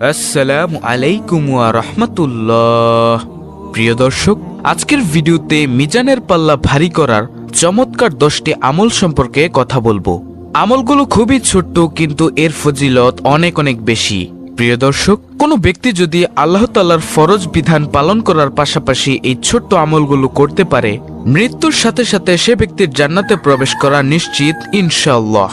আসসালামু আলাইকুম ওয়া রাহমাতুল্লাহ। প্রিয় দর্শক, আজকের ভিডিওতে মিজানের পাল্লা ভারী করার চমৎকার 10টি আমল সম্পর্কে কথা বলবো। আমলগুলো খুবই ছোট্ট, কিন্তু এর ফজিলত অনেক অনেক বেশি। প্রিয় দর্শক, কোনো ব্যক্তি যদি আল্লাহ তাআলার ফরজ বিধান পালন করার পাশাপাশি এই ছোট্ট আমলগুলো করতে পারে, মৃত্যুর সাথে সাথে সে ব্যক্তির জান্নাতে প্রবেশ করা নিশ্চিত ইনশাআল্লাহ।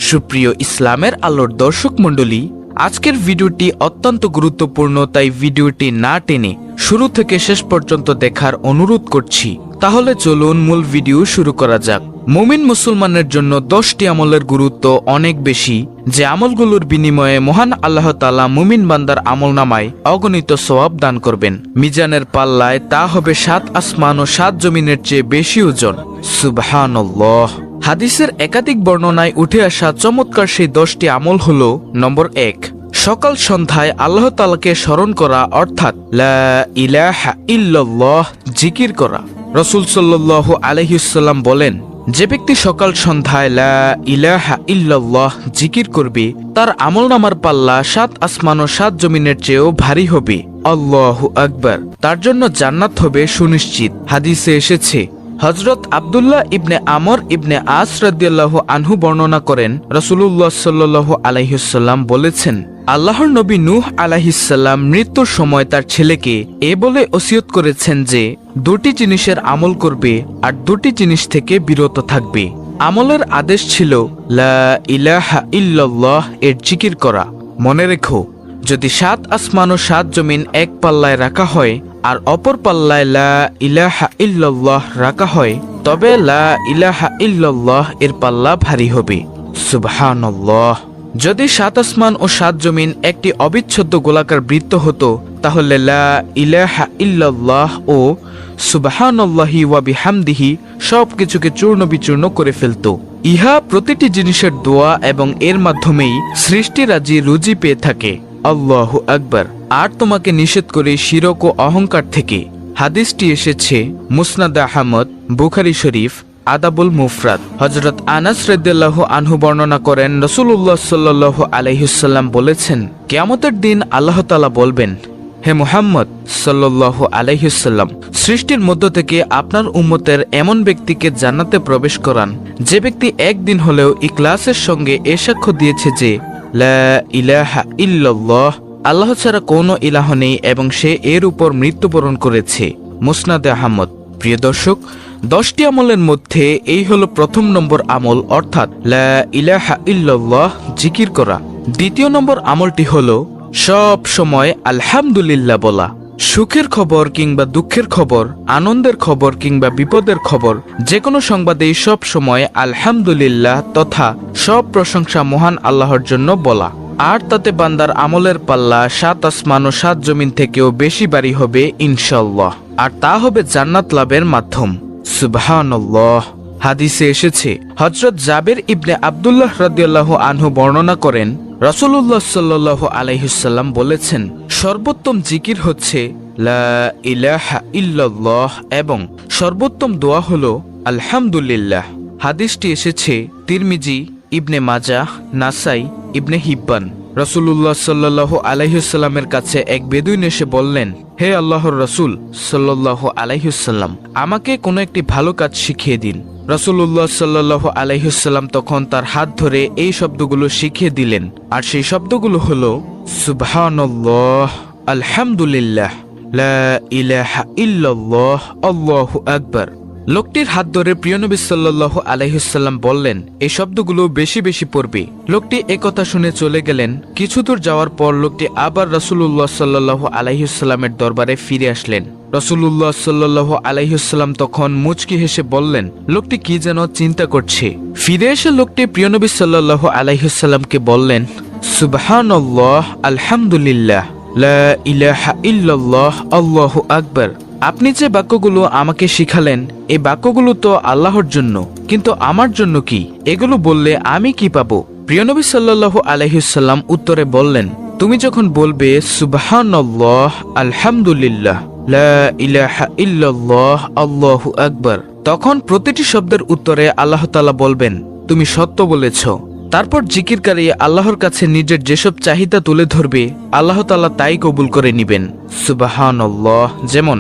সুপ্রিয় ইসলামের আলোর দর্শক মণ্ডলী, আজকের ভিডিওটি অত্যন্ত গুরুত্বপূর্ণ, তাই ভিডিওটি না টেনে শুরু থেকে শেষ পর্যন্ত দেখার অনুরোধ করছি। তাহলে চলুন মূল ভিডিও শুরু করা যাক। মুমিন মুসলমানের জন্য 10টি আমলের গুরুত্ব অনেক বেশি, যে আমলগুলোর বিনিময়ে মহান আল্লাহ তাআলা মুমিন বান্দার আমলনামায় অগণিত সওয়াব দান করবেন। মিজানের পাল্লায় তা হবে 7 আসমান ও 7 জমিনের চেয়ে বেশি ওজন। সুবহানাল্লাহ। হাদিসের একাধিক বর্ণনায় উঠে আসা চমৎকার সেই 10টি আমল হলো: নম্বর 1, সকাল সন্ধ্যায় আল্লাহ তাআলাকে স্মরণ করা, অর্থাৎ লা ইলাহা ইল্লাল্লাহ জিকির করা। রাসূল সাল্লাল্লাহু আলাইহি ওয়াসাল্লাম বলেন, যে ব্যক্তি সকাল সন্ধ্যায় লা ইলাহা ইল্লাল্লাহ জিকির করবে, তার আমলনামার পাল্লা 7 আসমান ও 7 জমিনের চেয়েও ভারী হবে। আল্লাহু আকবার। তার জন্য জান্নাত হবে সুনিশ্চিত। হাদিসে এসেছে, হযরত আব্দুল্লাহ ইবনে আমর ইবনে আস রাদিয়াল্লাহু আনহু বর্ণনা করেন, রাসূলুল্লাহ সাল্লাল্লাহু আলাইহি ওয়াসাল্লাম বলেছেন, আল্লাহর নবী নূহ আলাইহিস সালাম মৃত্যুর সময় তার ছেলেকে এ বলে ওসিয়ত করেছেন যে 2টি জিনিসের আমল করবে আর 2টি জিনিস থেকে বিরত থাকবে। আমলের আদেশ ছিল লা ইলাহা ইল্লাল্লাহ এর জিকির করা। মনে রেখো, যদি 7 আসমান ও 7 জমিন এক পাল্লায় রাখা হয় আর অপর পাল্লায় লা ইলাহা ইল্লাল্লাহ রাখা হয়, তবে লা ইলাহা ইল্লাল্লাহ এর পাল্লা ভারী হবে। সুবহানাল্লাহ। যদি 7 আসমান ও 7 জমিন একটি অবিচ্ছেদ্য গোলাকার বৃত্ত হতো, তাহলে লা ইলাহা ইল্লাল্লাহ ও সুবহানাল্লাহি ওয়া বিহামদিহি সবকিছুকে চূর্ণ বিচূর্ণ করে ফেলত। ইহা প্রতিটি জিনিসের দোয়া এবং এর মাধ্যমেই সৃষ্টিরাজি রুজি পেয়ে থাকে। আল্লাহু আকবার। আর তোমাকে নিষেধ করে শিরক ও অহংকার থেকে। হাদিসটি এসেছে মুসনাদ আহমদ, বুখারী শরীফ, আদাবুল মুফরাদ। হযরত আনাস রাদিয়াল্লাহু আনহু বর্ণনা করেন, রাসূলুল্লাহ সাল্লাল্লাহু আলাইহি ওয়াসাল্লাম বলেছেন, কিয়ামতের দিন আল্লাহ তাআলা বলবেন, হে মুহাম্মদ সাল্লাল্লাহু আলাইহি ওয়াসাল্লাম, সৃষ্টির মধ্য থেকে আপনার উম্মতের এমন ব্যক্তিকে জান্নাতে প্রবেশ করান, যে ব্যক্তি একদিন হলেও ইখলাসের সঙ্গে এ সাক্ষ্য দিয়েছে যে লা ইলাহা ইল্লাল্লাহ, আল্লাহ ছাড়া কোনো ইলাহ নেই, এবং সে এর উপর মৃত্যুবরণ করেছে। মুসনাদে আহমদ। প্রিয় দর্শক, 10টি আমলের মধ্যে এই হলো প্রথম নম্বর আমল, অর্থাৎ লা ইলাহা ইল্লাল্লাহ জিকির করা। দ্বিতীয় নম্বর আমলটি হলো সব সময় আলহামদুলিল্লাহ বলা। সুখের খবর কিংবা দুঃখের খবর, আনন্দের খবর কিংবা বিপদের খবর, যে কোনো সংবাদেই সব সময় আলহামদুলিল্লাহ তথা সব প্রশংসা মহান আল্লাহর জন্য বলা। আর তাতে বান্দার আমলের পাল্লা 7 আসমান ও 7 জমিন থেকেও বেশি ভারী হবে ইনশাআল্লাহ, আর তা হবে জান্নাত লাভের মাধ্যম। সুবহানাল্লাহ। হাদিসে এসেছে, হযরত জাবের ইবনে আব্দুল্লাহ রাদিয়াল্লাহু আনহু বর্ণনা করেন, রাসূলুল্লাহ সাল্লাল্লাহু আলাইহি ওয়াসাল্লাম বলেছেন, সর্বোত্তম জিকির হচ্ছে লা ইলাহা ইল্লাল্লাহ এবং সর্বোত্তম দোয়া হলো আলহামদুলিল্লাহ। হাদিসটি এসেছে তিরমিজি, ইবনে মাজাহ, নাসাই, ইবনে হিব্বান। রাসূলুল্লাহ সাল্লাল্লাহু আলাইহি ওয়াসাল্লামের কাছে এক বেদুইন এসে বললেন, হে আল্লাহর রাসূল সাল্লাল্লাহু আলাইহি ওয়াসাল্লাম, আমাকে কোনো একটি ভালো কাজ শিখিয়ে দিন। রাসূলুল্লাহ সাল্লাল্লাহু আলাইহি ওয়াসাল্লাম তখন তার হাত ধরে এই শব্দগুলো শিখিয়ে দিলেন, আর সেই শব্দগুলো হলো সুবহানাল্লাহ, আলহামদুলিল্লাহ, লা ইলাহা ইল্লাল্লাহ, আল্লাহু আকবার। লোকটির হাত ধরে প্রিয় নবী সাল্লাল্লাহু আলাইহি ওয়াসাল্লাম বললেন, এই শব্দগুলো বেশি বেশি পড়বে। লোকটি একথা শুনে চলে গেলেন। কিছু দূর যাওয়ার পর লোকটি আবার রাসূলুল্লাহ সাল্লাল্লাহু আলাইহি ওয়াসাল্লামের দরবারে ফিরে আসলেন। রাসূলুল্লাহ সাল্লাল্লাহু আলাইহি ওয়াসাল্লাম তখন মুচকি হেসে বললেন, লোকটি কি যেন চিন্তা করছে। ফিরে এসে লোকটি প্রিয় নবী সাল্লাল্লাহু আলাইহি ওয়াসাল্লামকে বললেন, সুবহানাল্লাহ, আলহামদুলিল্লাহ, লা ইলাহা ইল্লাল্লাহ, আল্লাহু আকবার। আপনি যে বাক্যগুলো আমাকে শিখালেন, এই বাক্যগুলো তো আল্লাহর জন্য, কিন্তু আমার জন্য কি? এগুলো বললে আমি কি পাবো? প্রিয় নবী সাল্লাল্লাহু আলাইহি ওয়াসাল্লাম উত্তরে বললেন, তুমি যখন বলবে সুবহানাল্লাহ, আলহামদুলিল্লাহ, লা ইলাহা ইল্লাল্লাহ, আল্লাহু আকবার, তখন প্রতিটি শব্দের উত্তরে আল্লাহ তাআলা বলবেন, তুমি সত্য বলেছ। তারপর জিকিরকারী আল্লাহর কাছে নিজের যেসব চাহিদা তুলে ধরবে আল্লাহ তাআলা তাই কবুল করে নিবেন। সুবহানাল্লাহ। যেমন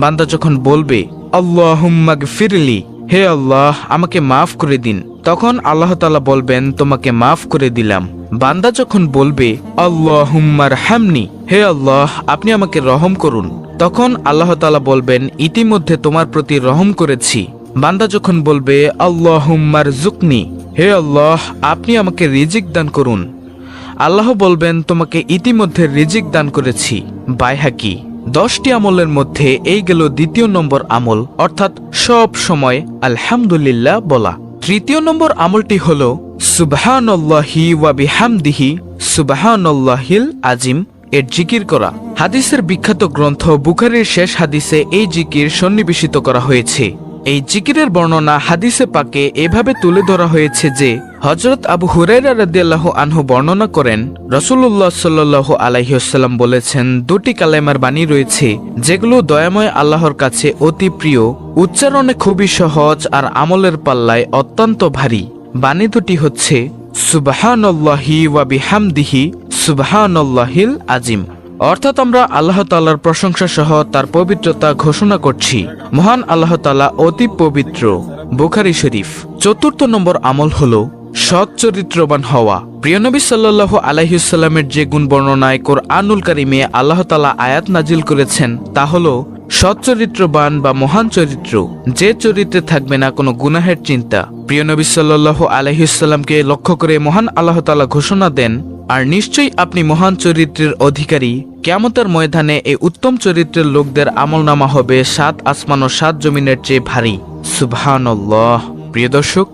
বান্দা যখন বলবে আল্লাহুম্মা গফিরলি, হে আল্লাহ আমাকে মাফ করে দিন, তখন আল্লাহ তাআলা বলবেন তোমাকে মাফ করে দিলাম। বান্দা যখন বলবে আল্লাহুম্মা রহামনি, হে আল্লাহ আপনি আমাকে রহম করুন, তখন আল্লাহ তাআলা বলবেন ইতিমধ্যে তোমার প্রতি রহম করেছি। বান্দা যখন বলবে আল্লাহুম্মা রযুকনি, হে আল্লাহ আপনি আমাকে রিজিক দান করুন, আল্লাহ বলবেন তোমাকে ইতিমধ্যে রিজিক দান করেছি। বাইহাকি। 10টি আমলের মধ্যে এই গেল দ্বিতীয় নম্বর আমল, অর্থাৎ সব সময় আলহামদুলিল্লাহ বলা। তৃতীয় নম্বর আমলটি হল সুবহানাল্লাহি ওয়া বিহামদিহি সুবহানাল্লাহিল আজিম এর জিকির করা। হাদিসের বিখ্যাত গ্রন্থ বুখারীর শেষ হাদিসে এই জিকির সন্নিবেশিত করা হয়েছে। এই জিকিরের বর্ণনা হাদিসে পাকে এভাবে তুলে ধরা হয়েছে যে হযরত আবু হুরায়রা রাদিয়াল্লাহু আনহু বর্ণনা করেন রাসূলুল্লাহ সাল্লাল্লাহু আলাইহি ওয়াসাল্লাম বলেছেন, দুটি কালেমার বাণী রয়েছে যেগুলো দয়াময় আল্লাহর কাছে অতি প্রিয়, উচ্চারণে খুবই সহজ আর আমলের পাল্লায় অত্যন্ত ভারী। বাণী দুটি হচ্ছে সুবহানাল্লাহি ওয়া বিহামদিহি সুবহানাল্লাহিল আজিম। অর্থাৎ আমরা আল্লাহ তাআলার প্রশংসা সহ তার পবিত্রতা ঘোষণা করছি। মহান আল্লাহ তাআলা অতি পবিত্র। বুখারী শরীফ। চতুর্থ নম্বর আমল হলো সৎ চরিত্রবান হওয়া। প্রিয় নবী সাল্লাল্লাহু আলাইহি ওয়াসাল্লামের যে গুণ বর্ণনায় কোরআনুল কারিমে আল্লাহ তাআলা আয়াত নাজিল করেছেন তা হলো সৎ চরিত্রবান বা মহান চরিত্র, যে চরিত্রে থাকবে না কোনো গুনাহের চিন্তা। প্রিয় নবী সাল্লাল্লাহু আলাইহি ওয়াসাল্লামকে লক্ষ্য করে মহান আল্লাহ তাআলা ঘোষণা দেন, আর নিশ্চয়ই আপনি মহান চরিত্রের অধিকারী। কিয়ামতের ময়দানে এই উত্তম চরিত্রের লোকদের আমলনামা হবে 7 আসমান ও 7 জমিনের চেয়ে ভারী। সুবহানাল্লাহ। প্রিয় দর্শক,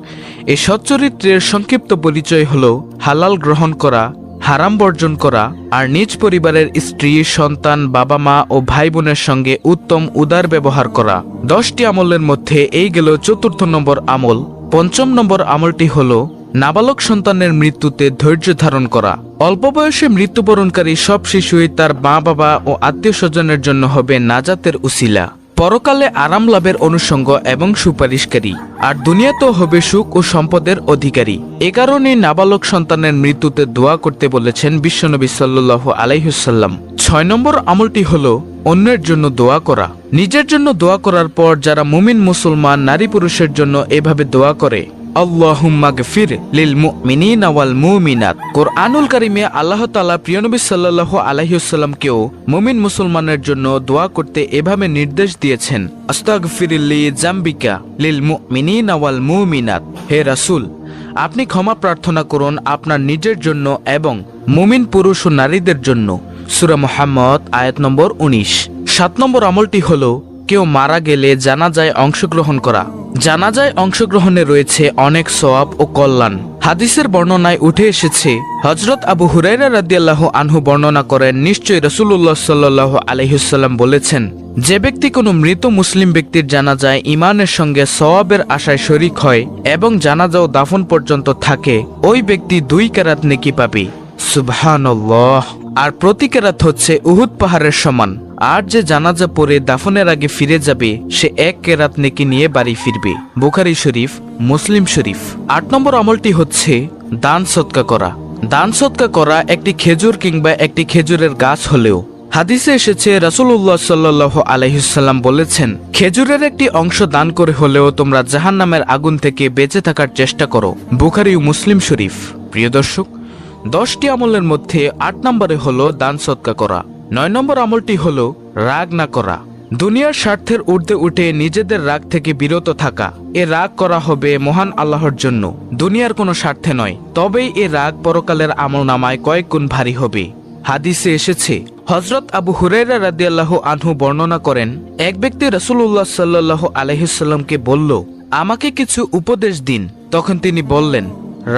এই সচ্চরিত্রের সংক্ষিপ্ত পরিচয় হলো হালাল গ্রহণ করা, হারাম বর্জন করা, আর নিজ পরিবারের স্ত্রী, সন্তান, বাবা মা ও ভাই বোনের সঙ্গে উত্তম উদার ব্যবহার করা। 10টি আমলের মধ্যে এই গেল চতুর্থ নম্বর আমল। পঞ্চম নম্বর আমলটি হলো নাবালক সন্তানের মৃত্যুতে ধৈর্য ধারণ করা। অল্প বয়সে মৃত্যুবরণকারী সব শিশুই তার মা বাবা ও আত্মীয় স্বজনের জন্য হবে নাজাতের উসিলা, পরকালে আরাম লাভের অনুষঙ্গ এবং সুপারিশকারী, আর দুনিয়াতেও হবে সুখ ও সম্পদের অধিকারী। এ কারণে নাবালক সন্তানের মৃত্যুতে দোয়া করতে বলেছেন বিশ্বনবী সাল্লাল্লাহু আলাইহি ওয়াসাল্লাম। 6 নম্বর আমলটি হলো অন্যের জন্য দোয়া করা। নিজের জন্য দোয়া করার পর যারা মুমিন মুসলমান নারী পুরুষের জন্য এভাবে দোয়া করে আল্লাহুম্মা গফির লিল মুমিনিনা ওয়াল মুমিনাত। কোরআনুল কারিমে আল্লাহ তাআলা প্রিয় নবী সাল্লাল্লাহু আলাইহি ওয়াসাল্লামকেও মুমিন মুসলমানের জন্য দোয়া করতে এভাবে নির্দেশ দিয়েছেন, আস্তাগফিরুল্লি জামবিকা লিল মুমিনিনা ওয়াল মুমিনাত। হে রাসূল, আপনি ক্ষমা প্রার্থনা করুন আপনার নিজের জন্য এবং মুমিন পুরুষ ও নারীদের জন্য। সূরা মুহাম্মদ আয়াত নম্বর 19। 7 নম্বর আমলটি হলো কেউ মারা গেলে জানাজায় অংশগ্রহণ করা। জানাজায় অংশগ্রহণে রয়েছে অনেক সওয়াব ও কল্যাণ। হাদিসের বর্ণনায় উঠে এসেছে, হযরত আবু হুরায়রা রাদিয়াল্লাহু আনহু বর্ণনা করেন, নিশ্চয়ই রাসূলুল্লাহ সাল্লাল্লাহু আলাইহি ওয়াসাল্লাম বলেছেন, যে ব্যক্তি কোনো মৃত মুসলিম ব্যক্তির জানাজায় ঈমানের সঙ্গে সওয়াবের আশায় শরীক হয় এবং জানাজা ও দাফন পর্যন্ত থাকে, ওই ব্যক্তি 2 কেরাত নেকি পাবে। সুবহানাল্লাহ। আর প্রতি কেরাত হচ্ছে উহুদ পাহাড়ের সমান। আর যে জানাজা পড়ে দাফনের আগে ফিরে যাবে সে 1 কেরাত নেকি নিয়ে বাড়ি ফিরবে। বুখারী শরীফ, মুসলিম শরীফ। 8 নম্বর আমলটি হচ্ছে দান সদকা করা। দান সদকা করা একটি খেজুর কিংবা একটি খেজুরের গাছ হলেও হাদিসে এসেছে রাসূলুল্লাহ সাল্লাল্লাহু আলাইহি ওয়াসাল্লাম বলেছেন, খেজুরের একটি অংশ দান করে হলেও তোমরা জাহান্নামের আগুন থেকে বেঁচে থাকার চেষ্টা করো। বুখারী ও মুসলিম শরীফ। প্রিয় দর্শক, 10টি আমলের মধ্যে 8 নম্বরে হলো দান সদকা করা। 9 নম্বর আমলটি হলো রাগ না করা। দুনিয়ার স্বার্থের ঊর্ধ্বে উঠে নিজেদের রাগ থেকে বিরত থাকা। এ রাগ করা হবে মহান আল্লাহর জন্য, দুনিয়ার কোনো স্বার্থে নয়। তবেই এ রাগ পরকালের আমলনামায় কয়েক গুণ ভারী হবে। হাদিসে এসেছে, হযরত আবু হুরায়রা রাদিয়াল্লাহু আনহু বর্ণনা করেন, এক ব্যক্তি রাসূলুল্লাহ সাল্লাল্লাহু আলাইহি ওয়াসাল্লামকে বলল, আমাকে কিছু উপদেশ দিন। তখন তিনি বললেন,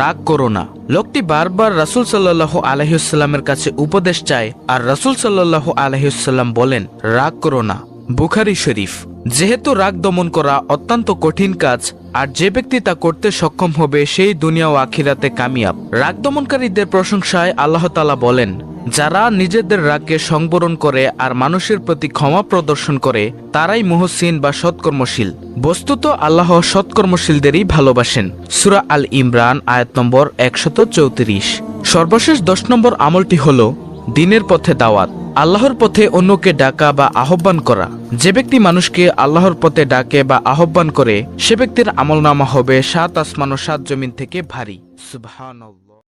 রাগ করো না। লোকটি বারবার রাসূল সাল্লাল্লাহু আলাইহি ওয়াসাল্লামের কাছে উপদেশ চায় আর রাসূল সাল্লাল্লাহু আলাইহি ওয়াসাল্লাম বলেন, রাগ করো না। বুখারী শরীফ। যেহেতু রাগ দমন করা অত্যন্ত কঠিন কাজ, আর যে ব্যক্তি তা করতে সক্ষম হবে সেই দুনিয়া ও আখিরাতে কামিয়াব। রাগ দমনকারীদের প্রশংসায় আল্লাহ তাআলা বলেন, যারা নিজেদের রাগকে সংবরণ করে আর মানুষের প্রতি ক্ষমা প্রদর্শন করে তারাই মুহসিন বা সৎকর্মশীল। বস্তুত আল্লাহ সৎকর্মশীলদেরই ভালোবাসেন। সূরা আল ইমরান আয়াত নম্বর 134। সর্বশেষ 10 নম্বর আমলটি হল দ্বীনের পথে দাওয়াত, আল্লাহর পথে অন্যকে ডাকা বা আহ্বান করা। যে ব্যক্তি মানুষকে আল্লাহর পথে ডাকে বা আহ্বান করে সে ব্যক্তির আমলনামা হবে 7 আসমান ও 7 জমিন থেকে ভারী। সুবহানাল্লাহ।